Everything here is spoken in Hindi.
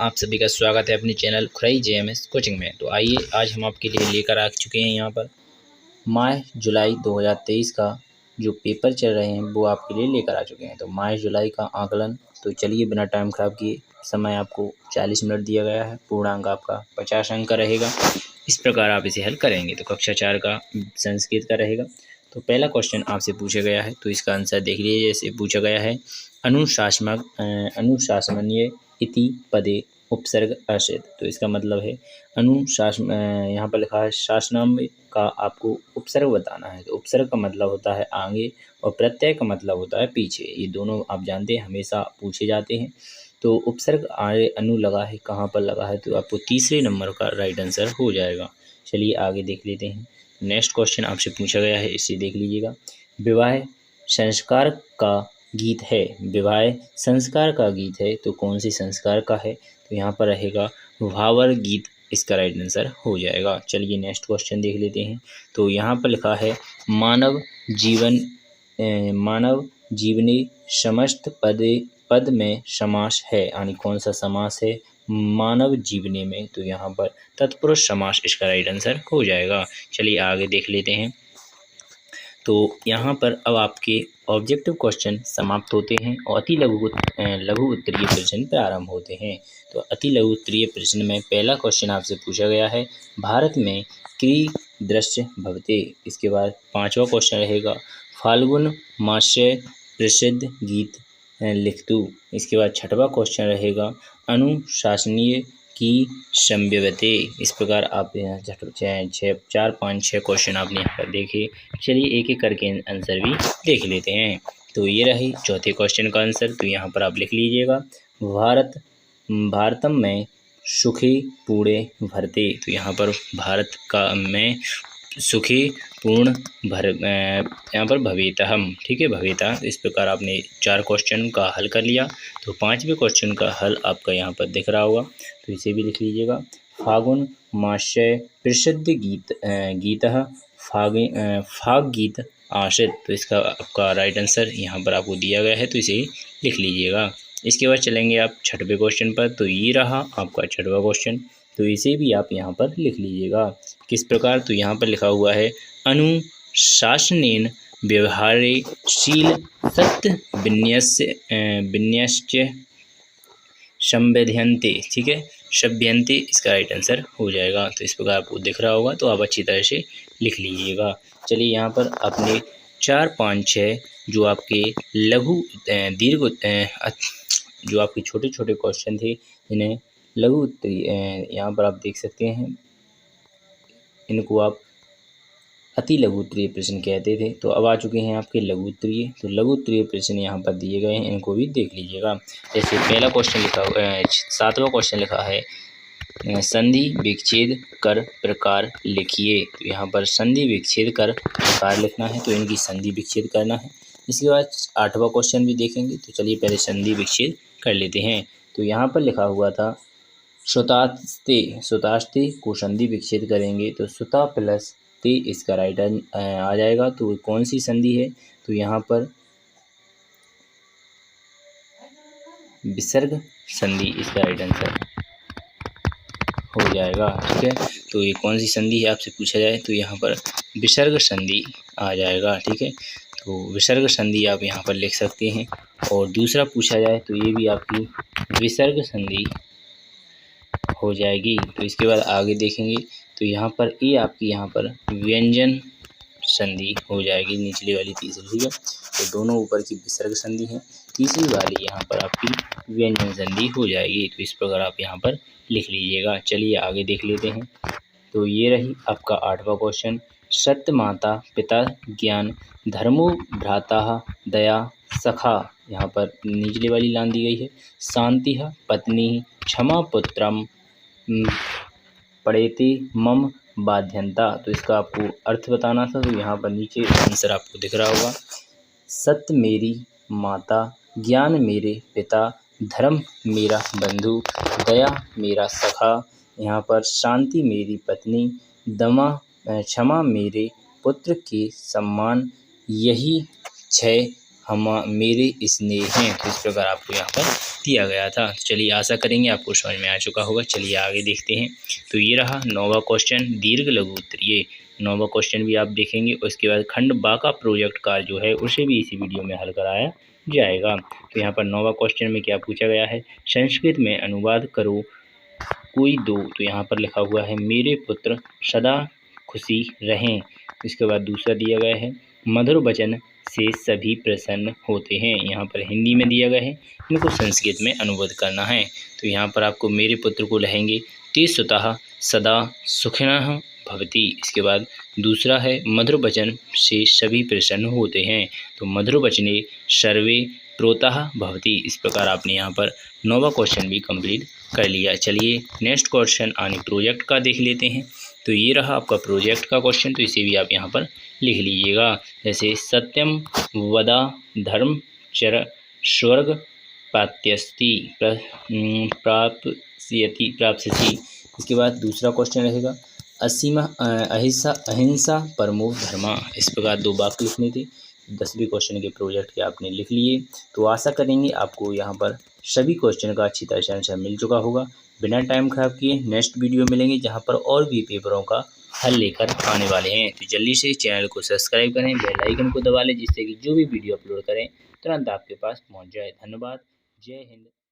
आप सभी का स्वागत है अपने चैनल खुराई जेएमएस कोचिंग में। तो आइए आज हम आपके लिए लेकर आ चुके हैं यहाँ पर माह जुलाई 2023 का जो पेपर चल रहे हैं वो आपके लिए लेकर आ चुके हैं। तो माह जुलाई का आकलन, तो चलिए बिना टाइम खराब किए, समय आपको 40 मिनट दिया गया है, पूर्णांक आपका 50 अंक का रहेगा। इस प्रकार आप इसे हल करेंगे। तो कक्षा 4 का संस्कृत का रहेगा। तो पहला क्वेश्चन आपसे पूछा गया है, तो इसका आंसर देख लीजिए। जैसे पूछा गया है अनुशासनीय इति पदे उपसर्ग आश्रित। तो इसका मतलब है अनुशासन, यहाँ पर लिखा है शासनाम्य का आपको उपसर्ग बताना है। तो उपसर्ग का मतलब होता है आगे और प्रत्यय का मतलब होता है पीछे। ये दोनों आप जानते हैं, हमेशा पूछे जाते हैं। तो उपसर्ग आगे अनु लगा है, कहाँ पर लगा है, तो आपको तीसरे नंबर का राइट आंसर हो जाएगा। चलिए आगे देख लेते हैं। नेक्स्ट क्वेश्चन आपसे पूछा गया है, इसे देख लीजिएगा। विवाह संस्कार का गीत है, विवाह संस्कार का गीत है, तो कौन सी संस्कार का है, तो यहाँ पर रहेगा भावर गीत, इसका राइट आंसर हो जाएगा। चलिए नेक्स्ट क्वेश्चन देख लेते हैं। तो यहाँ पर लिखा है मानव जीवनी समस्त पद में समास है, यानी कौन सा समास है मानव जीवनी में, तो यहाँ पर तत्पुरुष समास इसका राइट आंसर हो जाएगा। चलिए आगे देख लेते हैं। तो यहाँ पर अब आपके ऑब्जेक्टिव क्वेश्चन समाप्त होते हैं और लघु उत्तरीय प्रश्न प्रारंभ होते हैं। तो अति लघु उत्तरीय प्रश्न में पहला क्वेश्चन आपसे पूछा गया है, भारत में कीदृश भवते। इसके बाद पांचवा क्वेश्चन रहेगा, फाल्गुन मास्य प्रसिद्ध गीत लिखतु। इसके बाद छठवां क्वेश्चन रहेगा, अनुशासनीय की संभवते। इस प्रकार आप यहाँ 4 5 6 क्वेश्चन आपने यहाँ पर देखे। चलिए एक एक करके आंसर भी देख लेते हैं। तो ये रही चौथे क्वेश्चन का आंसर, तो यहाँ पर आप लिख लीजिएगा, भारतम में सुखी पूर्ण भरते। तो यहाँ पर भारत का में सुखी पूर्ण यहाँ पर भवेता हम, ठीक है, भवेता। इस प्रकार आपने 4 क्वेश्चन का हल कर लिया। तो 5वें क्वेश्चन का हल आपका यहाँ पर दिख रहा होगा, तो इसे भी लिख लीजिएगा। फागुन मास्य प्रसिद्ध गीत फाग गीत आश्रित। तो इसका आपका राइट आंसर यहाँ पर आपको दिया गया है, तो इसे लिख लीजिएगा। इसके बाद चलेंगे आप 6वें क्वेश्चन पर। तो ये रहा आपका 6वां क्वेश्चन, तो इसे भी आप यहाँ पर लिख लीजिएगा। किस प्रकार, तो यहाँ पर लिखा हुआ है, अनुशासनेन व्यवहारशील सत्य विन्यस्य संवेद्यन्ते, ठीक है, सभ्यन्ते, इसका राइट आंसर हो जाएगा। तो इस प्रकार आपको दिख रहा होगा, तो आप अच्छी तरह से लिख लीजिएगा। चलिए यहाँ पर अपने 4 5 6 जो आपके लघु दीर्घ जो आपके छोटे छोटे क्वेश्चन थे, इन्हें लघु उत्तरीय यहाँ पर आप देख सकते हैं, इनको आप अति लघु उत्तरीय प्रश्न कहते थे। तो अब आ चुके हैं आपके लघु उत्तरीय। तो लघु उत्तरीय प्रश्न यहाँ पर दिए गए हैं, इनको भी देख लीजिएगा। जैसे पहला क्वेश्चन लिखा 7वां क्वेश्चन लिखा है, संधि विच्छेद कर प्रकार लिखिए। तो यहाँ पर संधि विच्छेद कर प्रकार लिखना है, तो इनकी संधि विच्छेद करना है। इसके बाद 8वां क्वेश्चन भी देखेंगे। तो चलिए पहले संधि विच्छेद कर लेते हैं। तो यहाँ पर लिखा हुआ था सुतास्ते को संधि विच्छेद करेंगे, तो सुता प्लस ते इसका राइट आ जाएगा। तो कौन सी संधि है, तो यहाँ पर विसर्ग संधि इसका राइट आंसर हो जाएगा, ठीक है। तो ये कौन सी संधि है आपसे पूछा जाए, तो यहाँ पर विसर्ग संधि आ जाएगा, ठीक है। तो विसर्ग संधि आप यहाँ पर लिख सकते हैं। और दूसरा पूछा जाए तो ये भी आपकी विसर्ग संधि हो जाएगी। तो इसके बाद आगे देखेंगे, तो यहाँ पर ये आपकी यहाँ पर व्यंजन संधि हो जाएगी, निचली वाली तीसरी, ठीक है। तो दोनों ऊपर की विसर्ग संधि है, तीसरी वाली यहाँ पर आपकी व्यंजन संधि हो जाएगी। तो इस प्रकार आप यहाँ पर लिख लीजिएगा। चलिए आगे देख लेते हैं। तो ये रही आपका 8वां क्वेश्चन, सत्य माता पिता ज्ञान धर्मो भ्राता दया सखा। यहाँ पर निचली वाली लाइन दी गई है, शांति पत्नी क्षमा पुत्रम पढ़ेते मम बाध्यंता। तो इसका आपको अर्थ बताना था, तो यहाँ पर नीचे आंसर आपको दिख रहा होगा, सत्य मेरी माता, ज्ञान मेरे पिता, धर्म मेरा बंधु, दया मेरा सखा, यहाँ पर शांति मेरी पत्नी, क्षमा मेरे पुत्र के सम्मान, यही 6 हम मेरे स्नेह हैं। तो इस प्रकार आपको यहाँ पर दिया गया था। तो चलिए आशा करेंगे आपको समझ में आ चुका होगा। चलिए आगे देखते हैं। तो ये रहा 9वां क्वेश्चन, दीर्घ लघु उत्तरीय। 9वां क्वेश्चन भी आप देखेंगे। उसके बाद खंड बा का प्रोजेक्ट कार्य जो है उसे भी इसी वीडियो में हल कराया जाएगा। तो यहाँ पर 9वां क्वेश्चन में क्या पूछा गया है, संस्कृत में अनुवाद करो कोई दो। तो यहाँ पर लिखा हुआ है मेरे पुत्र सदा खुशी रहें। इसके बाद दूसरा दिया गया है मधुर वचन से सभी प्रसन्न होते हैं। यहाँ पर हिंदी में दिया गया है, इनको संस्कृत में अनुवाद करना है। तो यहाँ पर आपको मेरे पुत्र को लिखेंगे ते सुतः सदा सुखिनः भवति। इसके बाद दूसरा है मधुर वचन से सभी प्रसन्न होते हैं। तो मधुर वचने सर्वे प्रोतः भवति। इस प्रकार आपने यहाँ पर 9वां क्वेश्चन भी कंप्लीट कर लिया। चलिए नेक्स्ट क्वेश्चन आने प्रोजेक्ट का देख लेते हैं। तो ये रहा आपका प्रोजेक्ट का क्वेश्चन। तो इसे भी आप यहाँ पर लिख लीजिएगा। जैसे सत्यम वदा धर्म चर स्वर्ग प्राप्त्यस्ति प्राप्स्यति। इसके बाद दूसरा क्वेश्चन रहेगा असीमा अहिंसा परमो धर्मा। इस प्रकार 2 वाक्य लिखने थे। 10वें क्वेश्चन के प्रोजेक्ट के आपने लिख लिए। तो आशा करेंगे आपको यहाँ पर सभी क्वेश्चन का अच्छी तरह से आंसर मिल चुका होगा। बिना टाइम खराब किए नेक्स्ट वीडियो मिलेंगे जहाँ पर और भी पेपरों का हल लेकर आने वाले हैं। तो जल्दी से चैनल को सब्सक्राइब करें, बेल आइकन को दबा लें, जिससे कि जो भी वीडियो अपलोड करें तुरंत आपके पास पहुँच जाए। धन्यवाद। जय हिंद।